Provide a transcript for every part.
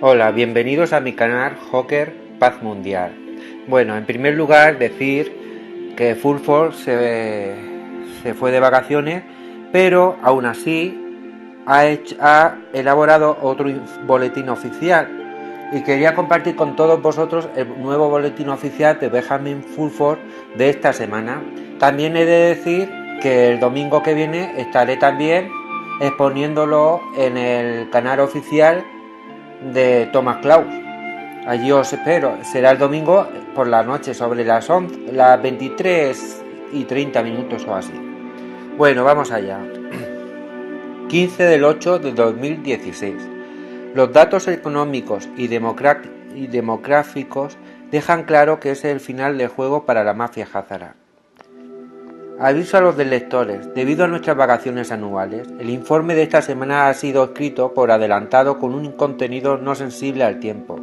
Hola, bienvenidos a mi canal Joker Paz Mundial. Bueno, en primer lugar decir que Full Force se fue de vacaciones, pero aún así ha elaborado otro boletín oficial y quería compartir con todos vosotros el nuevo boletín oficial de Benjamin Full Force de esta semana. También he de decir que el domingo que viene estaré también exponiéndolo en el canal oficial de Thomas Klaus. Allí os espero. Será el domingo por la noche, sobre las 23:30 o así. Bueno, vamos allá. 15 del 8 de 2016. Los datos económicos y demográficos dejan claro que es el final del juego para la mafia házara. Aviso a los lectores, debido a nuestras vacaciones anuales, el informe de esta semana ha sido escrito por adelantado con un contenido no sensible al tiempo.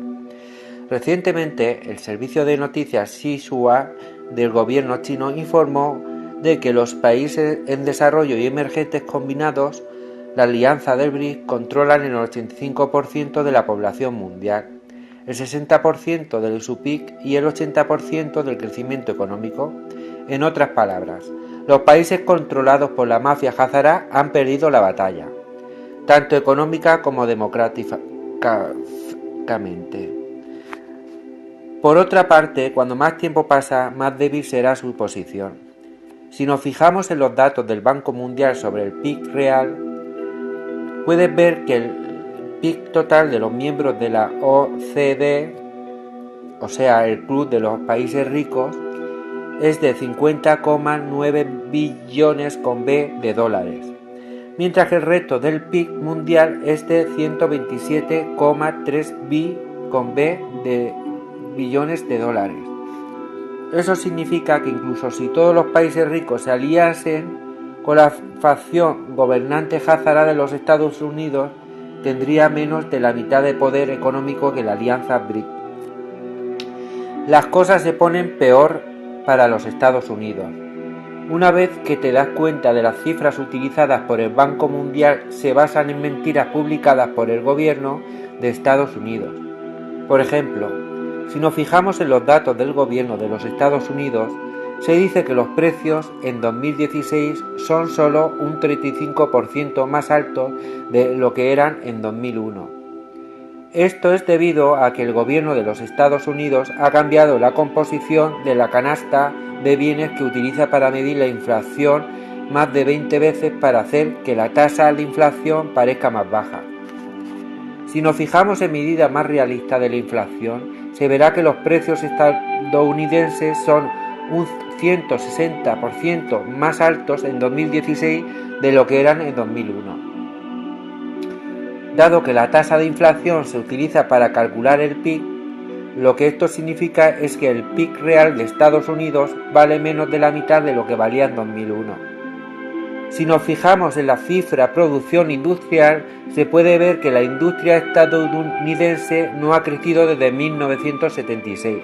Recientemente, el servicio de noticias Xinhua del gobierno chino informó de que los países en desarrollo y emergentes combinados, la alianza del BRICS, controlan el 85% de la población mundial, el 60% de su PIB y el 80% del crecimiento económico. En otras palabras, los países controlados por la mafia házara han perdido la batalla, tanto económica como democráticamente. Por otra parte, cuando más tiempo pasa, más débil será su posición. Si nos fijamos en los datos del Banco Mundial sobre el PIB real, puedes ver que el PIB total de los miembros de la OCDE, o sea, el Club de los Países Ricos, es de 50,9 billones con B de dólares, mientras que el resto del PIB mundial es de 127,3 con B de billones de dólares. Eso significa que incluso si todos los países ricos se aliasen con la facción gobernante házara de los Estados Unidos, tendría menos de la mitad de poder económico que la alianza BRICS. Las cosas se ponen peor para los Estados Unidos. Una vez que te das cuenta de las cifras utilizadas por el Banco Mundial se basan en mentiras publicadas por el gobierno de Estados Unidos. Por ejemplo, si nos fijamos en los datos del gobierno de los Estados Unidos, se dice que los precios en 2016 son solo un 35% más altos de lo que eran en 2001. Esto es debido a que el gobierno de los Estados Unidos ha cambiado la composición de la canasta de bienes que utiliza para medir la inflación más de 20 veces para hacer que la tasa de inflación parezca más baja. Si nos fijamos en medidas más realistas de la inflación, se verá que los precios estadounidenses son un 160% más altos en 2016 de lo que eran en 2001. Dado que la tasa de inflación se utiliza para calcular el PIB, lo que esto significa es que el PIB real de Estados Unidos vale menos de la mitad de lo que valía en 2001. Si nos fijamos en la cifra producción industrial, se puede ver que la industria estadounidense no ha crecido desde 1976.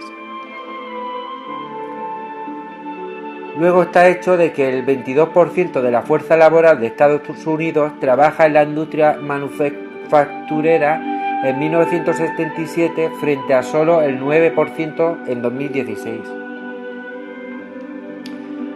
Luego está hecho de que el 22% de la fuerza laboral de Estados Unidos trabaja en la industria manufacturera en 1977 frente a solo el 9% en 2016.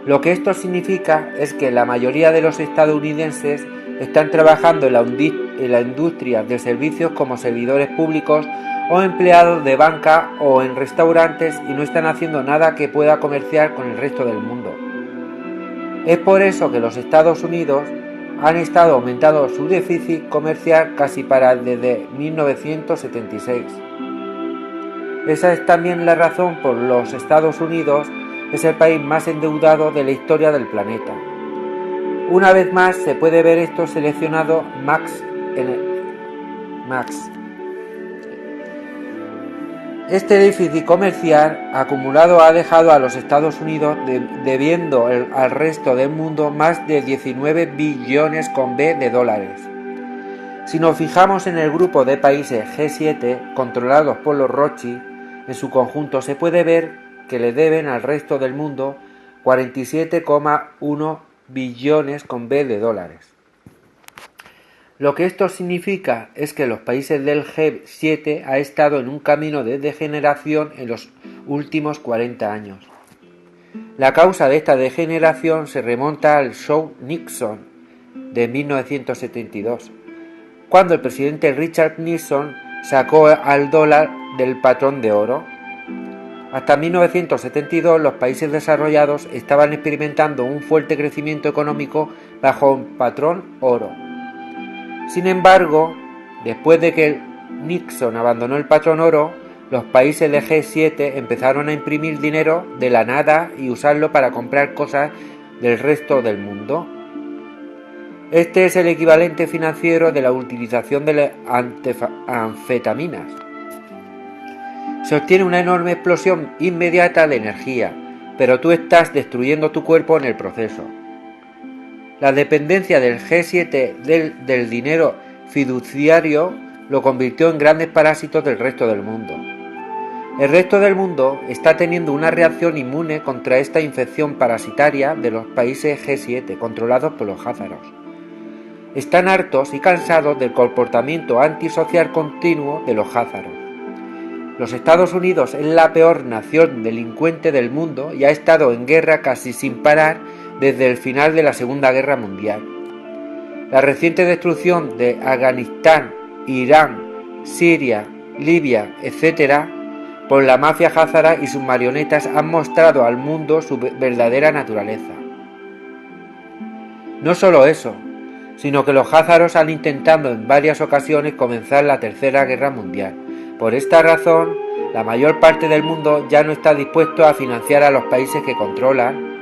Lo que esto significa es que la mayoría de los estadounidenses están trabajando en la industria de servicios como servidores públicos o empleados de banca o en restaurantes y no están haciendo nada que pueda comerciar con el resto del mundo. Es por eso que los Estados Unidos han estado aumentando su déficit comercial casi desde 1976. Esa es también la razón por la que los Estados Unidos es el país más endeudado de la historia del planeta. Una vez más se puede ver esto seleccionado Max. Este déficit comercial acumulado ha dejado a los Estados Unidos debiendo al resto del mundo más de 19 billones con B de dólares. Si nos fijamos en el grupo de países G7 controlados por los Rothschild en su conjunto, se puede ver que le deben al resto del mundo 47,1 billones con B de dólares. Lo que esto significa es que los países del G7 han estado en un camino de degeneración en los últimos 40 años. La causa de esta degeneración se remonta al show Nixon de 1972, cuando el presidente Richard Nixon sacó al dólar del patrón de oro. Hasta 1972 los países desarrollados estaban experimentando un fuerte crecimiento económico bajo un patrón oro. Sin embargo, después de que Nixon abandonó el patrón oro, los países del G7 empezaron a imprimir dinero de la nada y usarlo para comprar cosas del resto del mundo. Este es el equivalente financiero de la utilización de las anfetaminas. Se obtiene una enorme explosión inmediata de energía, pero tú estás destruyendo tu cuerpo en el proceso. La dependencia del G7 del dinero fiduciario lo convirtió en grandes parásitos del resto del mundo. El resto del mundo está teniendo una reacción inmune contra esta infección parasitaria de los países G7 controlados por los házaros. Están hartos y cansados del comportamiento antisocial continuo de los házaros. Los Estados Unidos es la peor nación delincuente del mundo y ha estado en guerra casi sin parar desde el final de la Segunda Guerra Mundial. La reciente destrucción de Afganistán, Irán, Siria, Libia, etc., por la mafia házara y sus marionetas han mostrado al mundo su verdadera naturaleza. No solo eso, sino que los házaros han intentado en varias ocasiones comenzar la Tercera Guerra Mundial. Por esta razón, la mayor parte del mundo ya no está dispuesto a financiar a los países que controlan.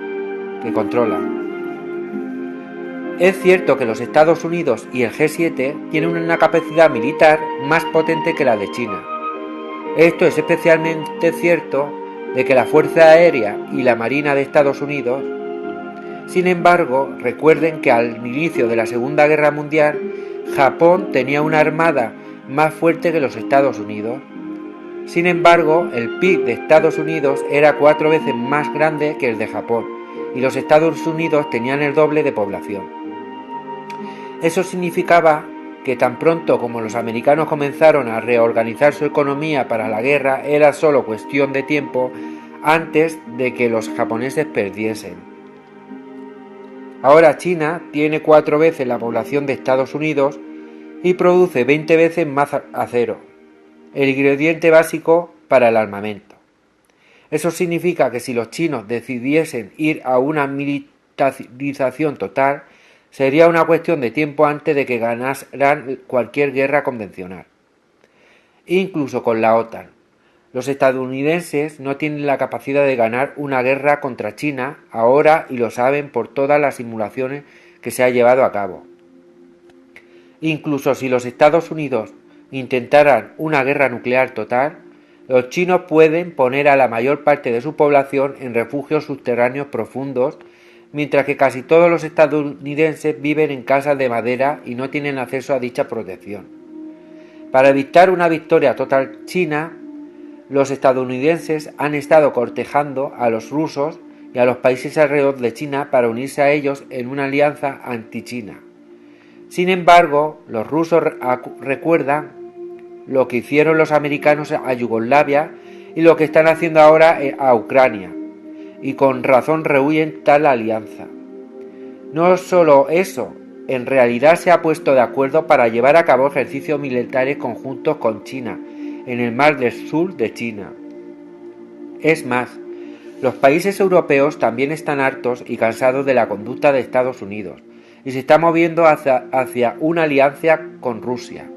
Es cierto que los Estados Unidos y el G7 tienen una capacidad militar más potente que la de China. Esto es especialmente cierto de que la Fuerza Aérea y la Marina de Estados Unidos. Sin embargo, recuerden que al inicio de la Segunda Guerra Mundial, Japón tenía una armada más fuerte que los Estados Unidos. Sin embargo, el PIB de Estados Unidos era 4 veces más grande que el de Japón, y los Estados Unidos tenían el doble de población. Eso significaba que tan pronto como los americanos comenzaron a reorganizar su economía para la guerra, era solo cuestión de tiempo antes de que los japoneses perdiesen. Ahora China tiene 4 veces la población de Estados Unidos y produce 20 veces más acero, el ingrediente básico para el armamento. Eso significa que si los chinos decidiesen ir a una militarización total, sería una cuestión de tiempo antes de que ganaran cualquier guerra convencional. Incluso con la OTAN, los estadounidenses no tienen la capacidad de ganar una guerra contra China ahora y lo saben por todas las simulaciones que se ha llevado a cabo. Incluso si los Estados Unidos intentaran una guerra nuclear total, los chinos pueden poner a la mayor parte de su población en refugios subterráneos profundos, mientras que casi todos los estadounidenses viven en casas de madera y no tienen acceso a dicha protección. Para evitar una victoria total china, los estadounidenses han estado cortejando a los rusos y a los países alrededor de China para unirse a ellos en una alianza anti-China. Sin embargo, los rusos recuerdan lo que hicieron los americanos a Yugoslavia y lo que están haciendo ahora a Ucrania, y con razón rehuyen tal alianza. No solo eso, en realidad se ha puesto de acuerdo para llevar a cabo ejercicios militares conjuntos con China, en el Mar del Sur de China. Es más, los países europeos también están hartos y cansados de la conducta de Estados Unidos, y se está moviendo hacia una alianza con Rusia.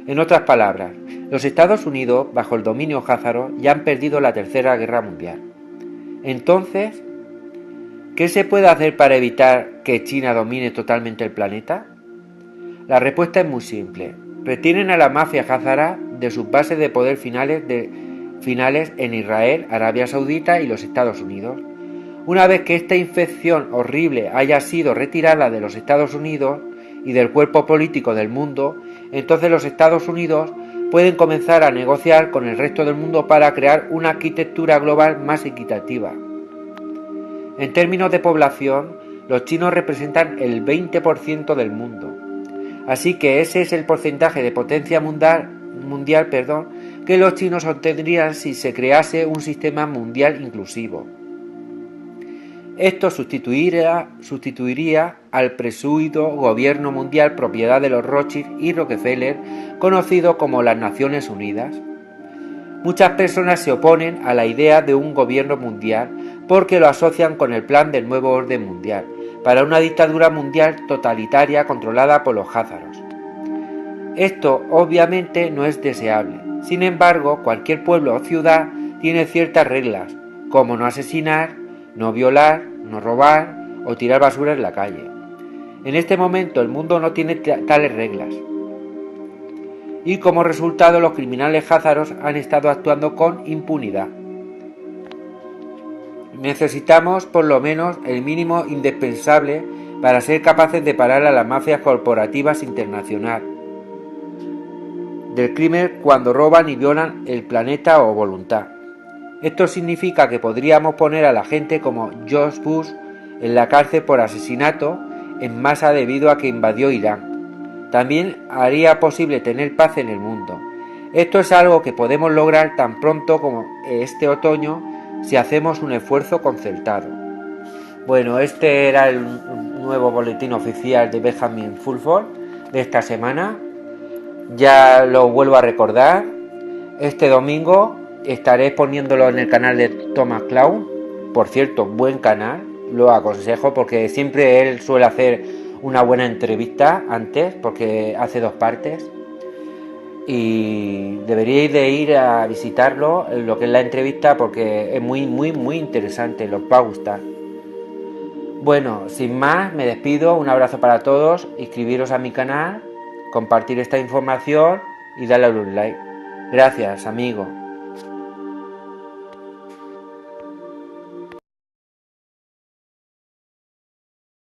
En otras palabras, los Estados Unidos, bajo el dominio házaro, ya han perdido la Tercera Guerra Mundial. Entonces, ¿qué se puede hacer para evitar que China domine totalmente el planeta? La respuesta es muy simple. Retienen a la mafia házara de sus bases de poder finales en Israel, Arabia Saudita y los Estados Unidos. Una vez que esta infección horrible haya sido retirada de los Estados Unidos y del cuerpo político del mundo, entonces los Estados Unidos pueden comenzar a negociar con el resto del mundo para crear una arquitectura global más equitativa. En términos de población, los chinos representan el 20% del mundo. Así que ese es el porcentaje de potencia mundial, que los chinos obtendrían si se crease un sistema mundial inclusivo. Esto sustituiría al presumido gobierno mundial propiedad de los Rothschild y Rockefeller, conocido como las Naciones Unidas. Muchas personas se oponen a la idea de un gobierno mundial porque lo asocian con el plan del nuevo orden mundial, para una dictadura mundial totalitaria controlada por los házaros. Esto obviamente no es deseable. Sin embargo, cualquier pueblo o ciudad tiene ciertas reglas, como no asesinar, no violar, no robar o tirar basura en la calle. En este momento el mundo no tiene tales reglas. Y como resultado los criminales házaros han estado actuando con impunidad. Necesitamos por lo menos el mínimo indispensable para ser capaces de parar a las mafias corporativas internacionales del crimen cuando roban y violan el planeta o voluntad. Esto significa que podríamos poner a la gente como George Bush en la cárcel por asesinato en masa debido a que invadió Irán. También haría posible tener paz en el mundo. Esto es algo que podemos lograr tan pronto como este otoño si hacemos un esfuerzo concertado. Bueno, este era el nuevo boletín oficial de Benjamin Fulford de esta semana. Ya lo vuelvo a recordar, este domingo estaré poniéndolo en el canal de Thomas Clown. Por cierto, buen canal, lo aconsejo porque siempre él suele hacer una buena entrevista antes, porque hace 2 partes. Y deberíais de ir a visitarlo, lo que es la entrevista, porque es muy interesante, os va a gustar. Bueno, sin más, me despido, un abrazo para todos, inscribiros a mi canal, compartir esta información y darle a un like. Gracias, amigos.